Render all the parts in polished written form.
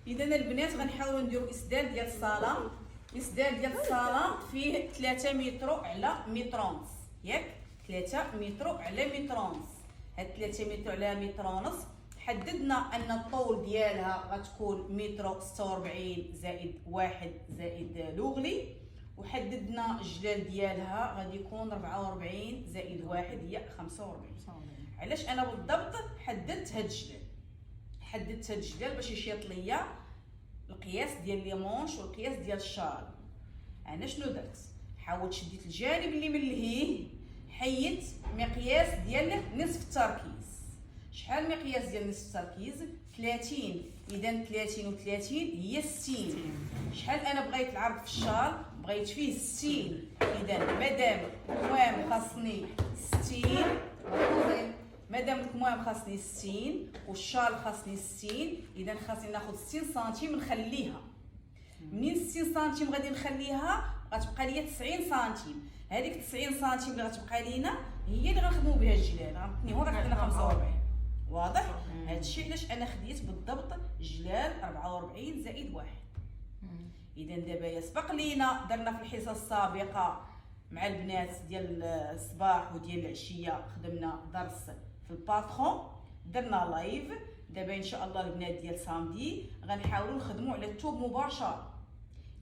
اذا البنات غنحاولوا نديروا اسدال ديال الصاله. الاسدال ديال الصاله فيه 3 متر على متر ونص، ياك 3 متر على متر ونص. هاد 3 متر على متر ونص حددنا ان الطول ديالها غتكون متر 46 زائد 1 زائد لوغلي، وحددنا الجلال ديالها غادي يكون 44 زائد 1 هي 45. علاش انا بالضبط حددت هاد الجلال؟ حددت هاد الجلال باش يشيط ليا القياس ديال لي مونش والقياس ديال الشال. انا شنو درت؟ حاولت شديت الجانب اللي من الهيه، حيدت مقياس ديال نصف التركيز. شحال مقياس ديال نصف التركيز؟ 30. اذا 30 و 30 هي 60. شحال انا بغيت العرض في الشال؟ بغيت فيه 60. اذا مادام الكمام خاصني 60 مادام الكمام خاصني 60 والشال خاصني 60، اذا خاصني ناخذ 60 سنتيم نخليها. منين 60 سنتيم غادي نخليها؟ غتبقى ليا 90 سنتيم. هذيك 90 سنتيم اللي غتبقى لينا هي اللي غنخدموا بها الجلال، غنتنيو غتعطينا 45. واضح؟ هادشي علاش انا خديت بالضبط جلال 44 زائد 1. اذا دابا يسبق لينا درنا في الحصه السابقه مع البنات ديال الصباح وديال العشيه خدمنا درس في الباترون، درنا لايف. دابا ان شاء الله البنات ديال سامدي غنحاولوا نخدموا على التوب مباشره.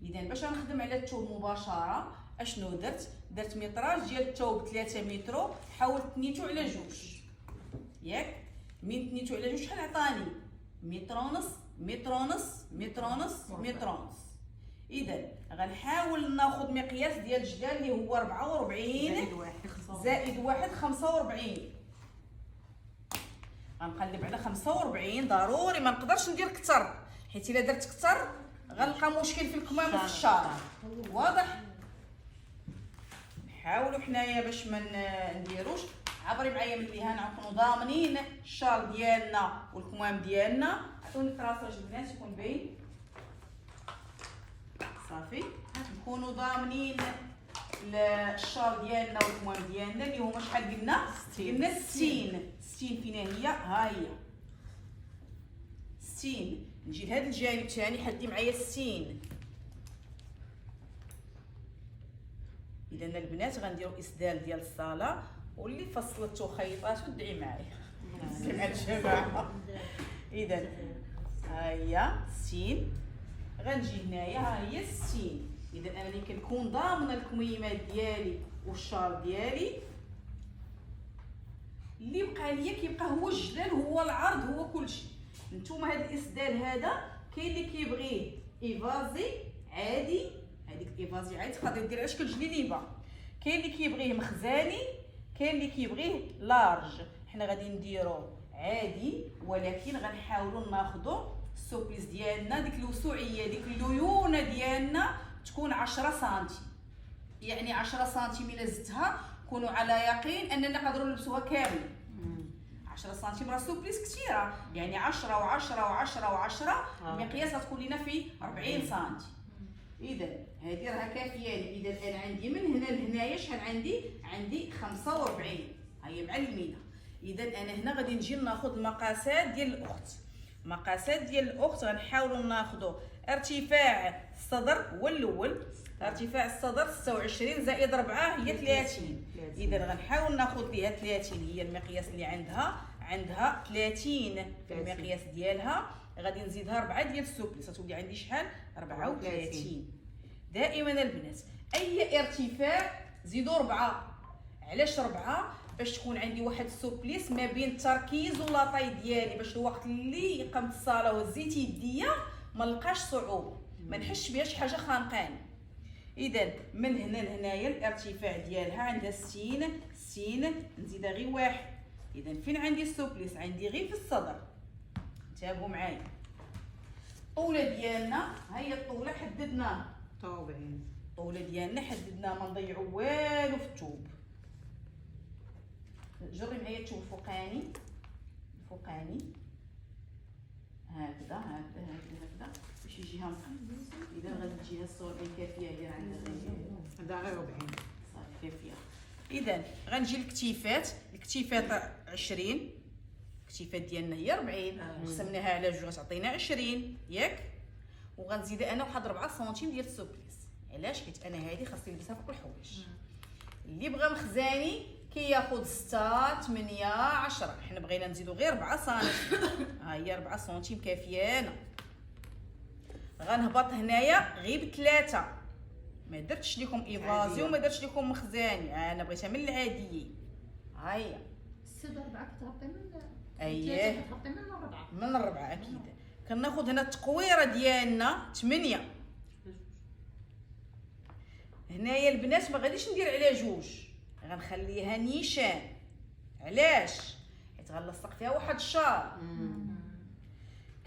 اذا باش نخدم على التوب مباشره اشنو درت؟ درت متراج ديال الثوب 3 متر، حاولت تنيتو على جوج، ياك من تنيتو على جوج شحال عطاني؟ متر ونص متر ونص متر ونص متر ونص. اذا غنحاول ناخذ مقياس ديال الجدار اللي هو 44 زائد 1 45. غنقلب على 45. ضروري ما نقدرش ندير كثر، حيت الا درت كثر غنلقى مشكل في الكمام وفي الشعر. واضح؟ نحاولوا حنايا باش ما نديروش. عبري معايا من الهان، غنكونوا ضامنين الشال ديالنا والكمام ديالنا. عطوني الكراساج البنات يكون باين صافي. نكونوا ضامنين الشال ديالنا والكمام ديالنا اللي هما شحال قلنا؟ قلنا 60. 60 فينا هي؟ ها هي 60. نجي لهذا الجانب الثاني، حدي معايا 60. اذا البنات غنديروا اسدال ديال الصاله، واللي فصلت خيطات ودعي معايا مع الجماعه. اذا ها هي 60. غنجي هنايا ها هي 60. اذا انا اللي كنكون ضامنه الكميمات ديالي والشال ديالي، اللي بقى ليا كيبقى هو الجلال هو العرض هو كلشي. نتوما هذا الاسدال هذا كاين اللي كيبغيه ايفازي عادي، هذيك ايفازي عادي تقدر دير على شكل جليليبه. كاين اللي كيبغيه مخزاني، كاين اللي كيبغيه لارج. حنا غادي نديرو عادي، ولكن غنحاولوا ناخذوا السوبليس ديالنا، ديك الوسوعيه ديك الليونه ديالنا تكون 10 سنتيم. يعني 10 سنتيم الا زدتها كونوا على يقين اننا نقدروا نلبسوها كامله. 10 سنتيم راه سوبليس كثيره، يعني 10 و10 و10 و10 المقياس غتكون لينا في 40 سنتيم. اذا هذه راها كافيه لي. اذا انا عندي من هنا لهنايا شحال عندي؟ عندي 45. هي معلمينه. اذا انا هنا غادي نجي ناخذ المقاسات ديال الاخت. مقاسات ديال الاخت غنحاولوا ناخذوا ارتفاع الصدر هو الاول. ارتفاع الصدر 26 زائد 4 هي 30. اذا غنحاول ناخذ ليها 30 هي المقياس اللي عندها 30 في المقياس ديالها. غادي نزيدها 4 ديال السوبليس تولي عندي شحال؟ 34. دائما البنات اي ارتفاع زيدوا 4. علاش 4؟ باش تكون عندي واحد السوبليس ما بين التركيز ولاطاي ديالي، باش الوقت اللي قمت الصلاه وهزيت يديا ما نلقاش صعوبه، ما نحسش بها شي حاجه خانقاني. اذا من هنا لهنايا الارتفاع ديالها عندها 60. نزيدها غير 1. اذا فين عندي السوبليس؟ عندي غير في الصدر. انتبهوا معايا. الطوله ديالنا ها هي الطوله حددناها. الطوله ديالنا حددناها، ما نضيعوا والو في الثوب. جري معايا الثوب الفوقاني هكذا هكذا باش يجيها مقلب. اذا غادي تجيها 46 كافيه هي عندها غير 40 صافي كافيه. اذا غنجي للكتيفات. الكتيفات 20. الكتيفات ديالنا هي 40 قسمناها على جوج غتعطينا 20 ياك. وغنزيد انا واحد 4 سنتيم ديال السوبليس. علاش؟ حيت انا هذه خاصني نلبسها فوق الحوايج. اللي بغى مخزاني كياخذ 6 8 10. حنا بغينا نزيدو غير 4 سنتيم. ها هي 4 سنتيم كافيانا. غنهبط هنايا غير ب3. ما درتش لكم ايفازي وما درتش لكم مخزاني، انا بغيتها من العاديين. ها هي 6 4 كتهبطي من اييه كتهبطي من 4. من 4 اكيد. كناخذ هنا التقويره ديالنا 8. هنايا البنات ما غاديش ندير على 2، غنخليها نيشان. علاش؟ حيت غنلصق فيها واحد الشال.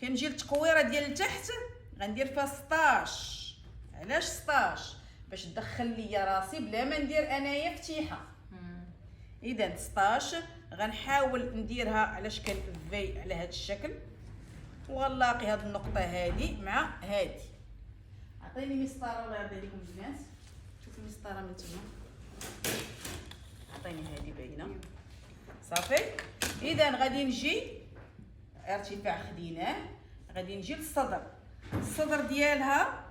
كنجي للتقويره ديال التحت غندير فيها 16. علاش 16؟ باش تدخل ليا راسي بلا ما ندير انايا فتيحه. اذا 16 غنحاول نديرها على شكل في على هذا الشكل، وغنلاقي هذه النقطه هذه مع هذه. عطيني مسطره الله يرضي عليكم البنات، شوفوا المسطره من تما. عطيني هذه باينه صافي. اذا غادي نجي ارتفاع خديناه، غادي نجي للصدر. الصدر ديالها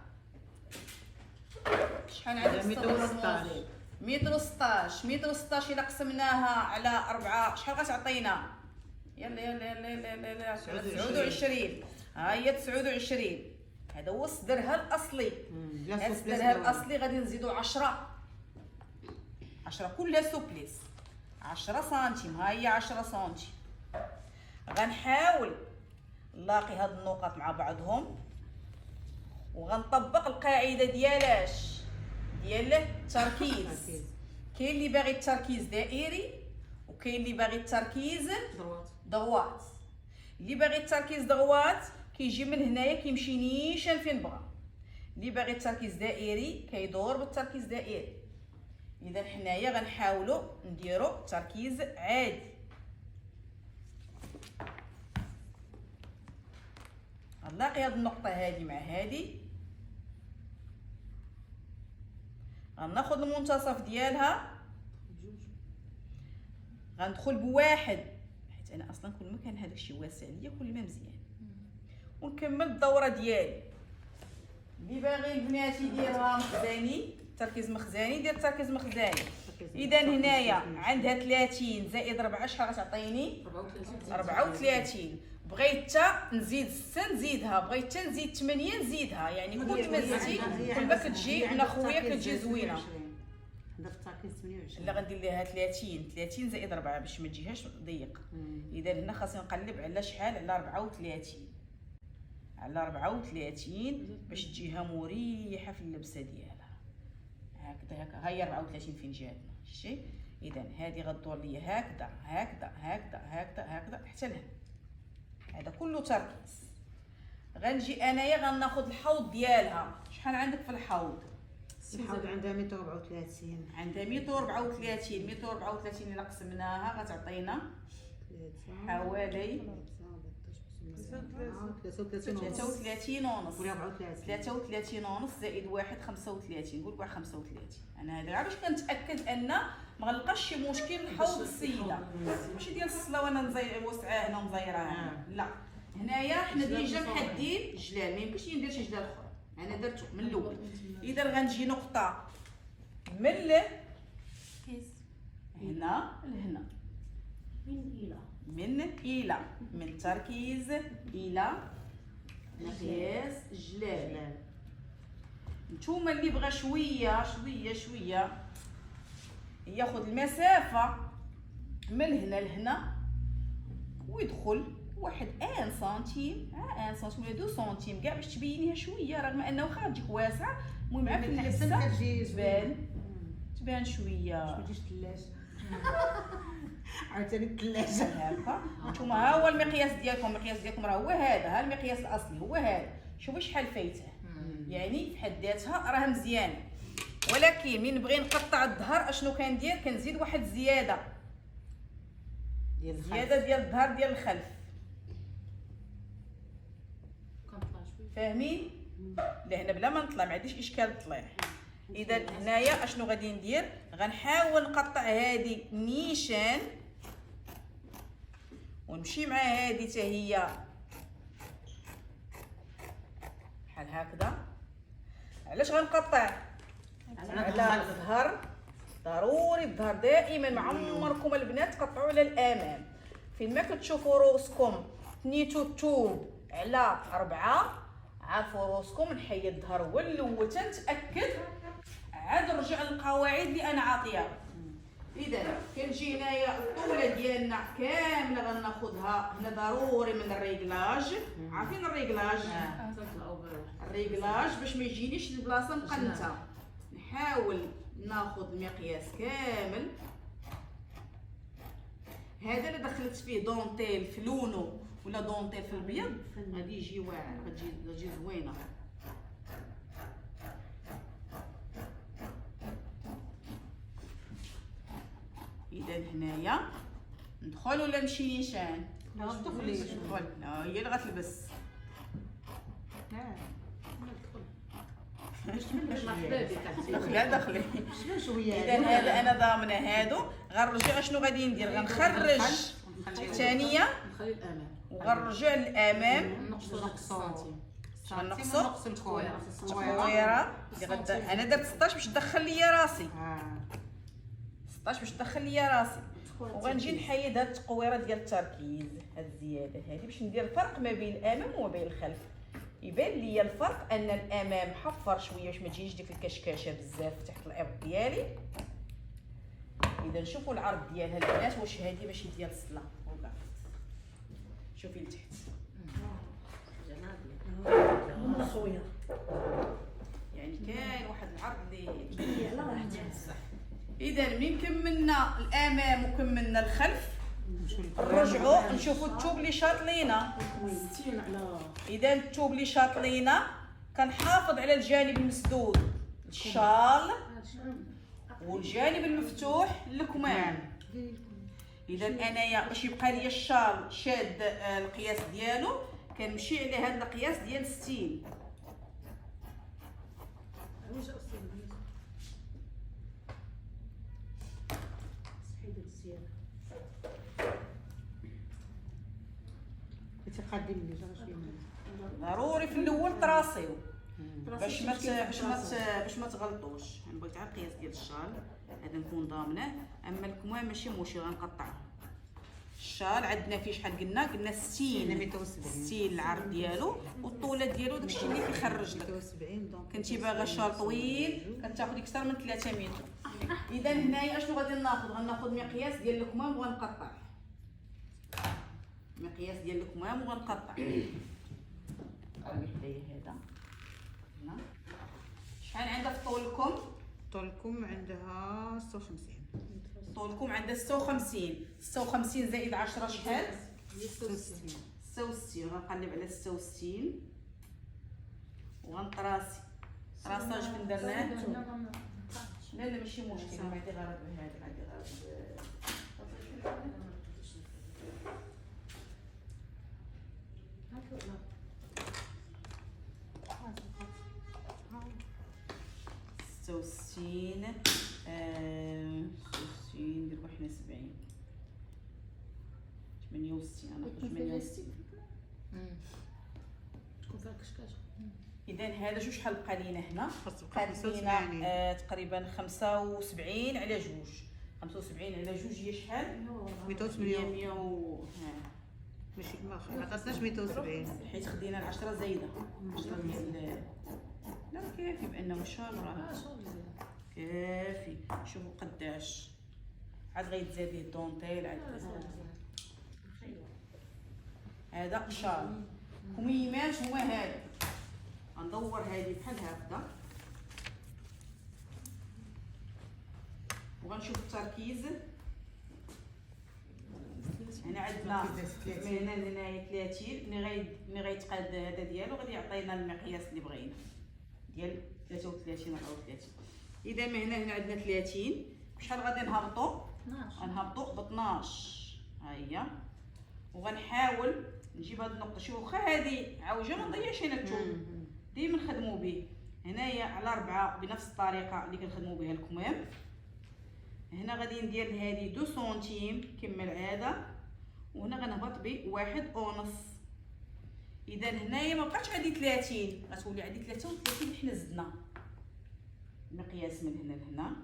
شحال عندك؟ متر 16. متر 16. متر 16 الا قسمناها على 4 شحال غتعطينا؟ يلا يلا يلا يلا يلا 29. ها هي 29. هذا هو صدرها الاصلي. هذا صدرها الاصلي غادي نزيدو 10 كلها سوبليس 10 سنتيم. ها هي 10 سنتيم. غنحاول نلاقي هاد النقط مع بعضهم وغنطبق القاعده ديالاش ديال التركيز. كاين اللي باغي التركيز دائري وكاين اللي باغي التركيز ضغوات. اللي باغي التركيز ضغوات كيجي من هنايا كيمشي نيشان فين بغا. اللي باغي التركيز دائري كيدور بالتركيز دائري. اذا حنايا غنحاولوا نديروا تركيز عادي. غنلاقي هاد النقطه هذه مع هذه، غناخذ المنتصف ديالها غندخل بواحد، حيت انا اصلا كل ما كان هذاك الشيء واسع ليا كل ما مزيان. ونكمل الدوره ديالي. اللي باغي البنات يديرها مخزاني تركيز مخزاني دير تركيز مخزاني. اذا هنايا عندها 30 زائد 4 شحال غتعطيني؟ 34. بغيت نزيد 6 نزيدها، بغيت نزيد 8 نزيدها. يعني كل ما زدتي كل ما كتجي من اخويا كتجي زوينه. درت تركيز 28. لا غندير ليها 30 زائد 4 باش ما تجيهاش ضيق. اذا هنا خاصني نقلب على شحال؟ على 34. على 34 باش تجيها مريحه في اللبسه ديالها. هكذا هكا هي 34 فين جاتنا شتي. اذا هذه غدور ليا هكذا هكذا هكذا هكذا هكذا حتى لهنا. هذا كله تركيز. غنجي انايا غناخذ الحوض ديالها. شحال عندك في الحوض؟ الحوض عندها 134. عندها 134. 134 الا قسمناها غتعطينا حوالي 33 ونص. 33 ونص زائد 1 35. قول 35. انا هذا علاش كنتاكد ان ما غنلقاش شي مشكل الحوض السيده، ماشي ديال الصله وانا وسعاه هنا مزيرها. لا هنايا حنا ديجا محدين الجلال، ما يمكنش ندير شي جلال اخر. انا درته من الاول. اذا غنجي نقطه من هنا لهنا، من تركيز الى مقياس جلال. نتوما اللي بغى شويه ياخذ المسافه من هنا لهنا ويدخل واحد 1 سنتيم 1 سنتيم ولا 2 سنتيم كاع باش تبينيها شويه، رغم انه واخا تجيك واسعه. المهم عاد في اللبسه تبان شويه ما تجيش ثلاجه. عاوتاني الثلاجه هكا. نتوما ها هو المقياس ديالكم. المقياس ديالكم راه هو هذا. ها المقياس الاصلي هو هذا. شوفي شحال فايته. يعني في حد ذاتها راه مزيانه. ولكن من نبغي نقطع الظهر اشنو كندير؟ كنزيد واحد زياده ديال الظهر ديال الخلف. فاهمين؟ لهنا بلا ما نطلع ما عنديش اشكال الطليع. اذا هنايا اشنو غادي ندير؟ غنحاول نقطع هذه نيشان ونمشي مع هذه حتى هي بحال هكذا. علاش غنقطع؟ على الظهر، ضروري الظهر دائما. ما عمركم البنات تقطعوا على الامام. فين ما كتشوفوا روسكم تنيتو الثوب على 4 عارفوا روسكم نحيد الظهر هو الاول تنتاكد، عاد نرجع للقواعد اللي انا عاطياها. اذا كنجي هنايا الطوله ديالنا كامله غناخذها هنا ضروري من الريغلاج. عارفين الريغلاج؟ الريغلاج باش ما يجينيش البلاصه مقنته. نحاول ناخذ المقياس كامل. هذا اللي دخلت فيه دونتيل في لونو ولا دونتيل في البيض غادي يجي واعر، غتجي زوينه. اذا هنايا ندخل ولا نمشي نيشان؟ لا تدخلي. ندخل. لا هي اللي غتلبس. دخلي. شنو شويه؟ اذا هذا انا ضامنه هادو. غنرجع شنو غادي ندير؟ غنخرج الثانيه نخلي الامام وغنرجع للامام. نقصو غنقصو نقص الكويره. الكويره اللي غدا. انا درت 16 باش تدخل ليا راسي. 16 باش تدخل ليا راسي. وغنجي نحيد هاد التقويره ديال التركيز، هاد الزياده هادي باش ندير الفرق ما بين الامام وما بين الخلف. يبان ليا الفرق ان الامام حفر شويه باش ما تجيش ديك الكشكاشه بزاف تحت الابط ديالي. اذا نشوفوا العرض ديالها البنات واش هادي ماشي ديال الصله وكاع. شوفي لتحت خويا، يعني كاين واحد العرض اللي يلا راح صح. اذا من كملنا الامام وكملنا الخلف نرجعوا نشوفوا الثوب اللي شاط لينا. 60 على اذا الثوب اللي شاط لينا كنحافظ على الجانب المسدود الشال والجانب المفتوح الكمام. اذا انايا باش يبقى لي الشال شاد القياس ديالو كنمشي على هذا القياس ديال 60. تقدم لي شويه. ضروري في الاول تراسيو باش ما تغلطوش. انا بغيت عا القياس ديال الشال هذا نكون ضامنه. اما الكمام ماشي مشكل غنقطعه. الشال عندنا فيه شحال قلنا 60 العرض ديالو والطوله ديالو داكشي اللي كيخرج لك. كنتي باغا شال طويل كتاخذ اكثر من 3 متر. اذا هنايا اشنو غادي ناخذ؟ غناخذ مقياس ديال الكمام وغنقطع. مقياس ديال الكمام وغنقطع. راني حدايا هذا هنا. شحال عندها في طولكم؟ طولكم عندها 56. طولكم عندها 56. 56 زائد 10 شحال؟ 66. غنقلب على 66 وغنطراسي. راساج فين درناه؟ لا ماشي مشكل. غادي غرض بهذا غادي غرض 66 ندير حنا 70 68. انا 68 تكون فيها كشكاشه. اذا هذا شحال بقى لينا هنا؟ بقى لينا تقريبا 75 على جوج. 75 على جوج هي شحال؟ 180. 100 ماشي ما عطاتناش 170 حيت خدينا العشرة زايده. 10 ديال لا كافي بانه ان شاء الله راه كافي. شوفوا قداش عاد غيتزاد ليه الدونتيل عاد هذا شال. كميمات هو هذا. غندور هذه بحال هكذا وغنشوف التركيز. هنا عندنا من هنا لهنايا 30. ملي غيتقاد هذا ديالو غادي يعطينا المقياس اللي بغينا ديال 33 34. اذا من هنا عندنا 30. بشحال غادي نهبطوا؟ 12. غنهبطوا ب 12. ها هي. وغنحاول نجيب هاد النقطه. شوفوا واخا هذه عوجه ما نضيعش هنا الثوب ديما نخدموا به. هنايا على 4 بنفس الطريقه اللي كنخدموا بها الكمام. هنا غادي ندير هذه 2 سنتيم كما العاده وهنا غنهبط ب 1.5. اذا هنايا ما بقاش عندي 30 غتولي عندي 33 اللي حنا زدنا مقياس من هنا لهنا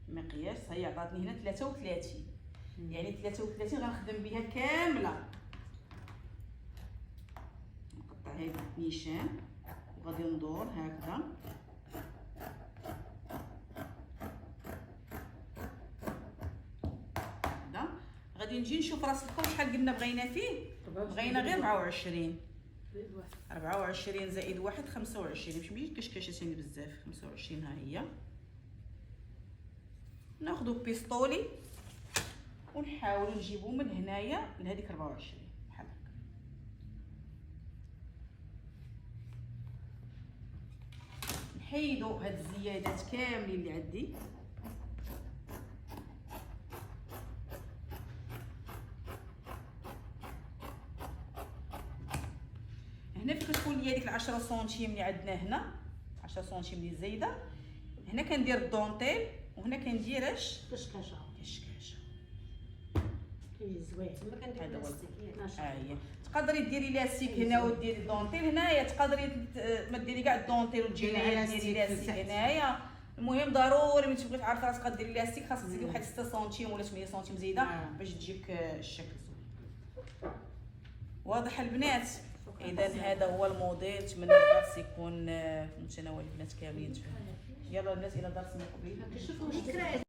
مقياس هي عطاتني هنا 33 يعني 33 غنخدم بها كامله نقطع هذه نيشان وغادي ندور هكذا غادي نجي نشوف راس الكون شحال قلنا بغينا فيه بغينا غير 24 24 زائد 1 25 باش ماشي كشكاشتين بزاف 25 ها هي ناخذ بيستولي ونحاولوا نجيبو من هنايا لهذيك 24 بحال هكا نحيدو هاد الزيادات كاملين اللي عندي هنا فين كتكون ليا ديك 10 سنتيم اللي عندنا هنا 10 سنتيم اللي زايده هنا كندير الدونتيل وهنا كندير اش كشكاشه زوين تما كندير هذا هو بلاستيك ها هي تقدري ديري لاستيك هنا وديري الدونتيل هنايا تقدري ما ديري كاع الدونتيل وتجي هنايا ديري لاستيك هنايا المهم ضروري ملي تبغي تعرفي راسك غديري لاستيك خاصك تزيدي واحد 6 سنتيم ولا 8 سنتيم زايده باش تجيك الشكل زوين واضح البنات اذا هذا هو الموديل نتمنى الدرس يكون في متناول البنات كاملين يلا البنات الى درس من قبل كنشوفوا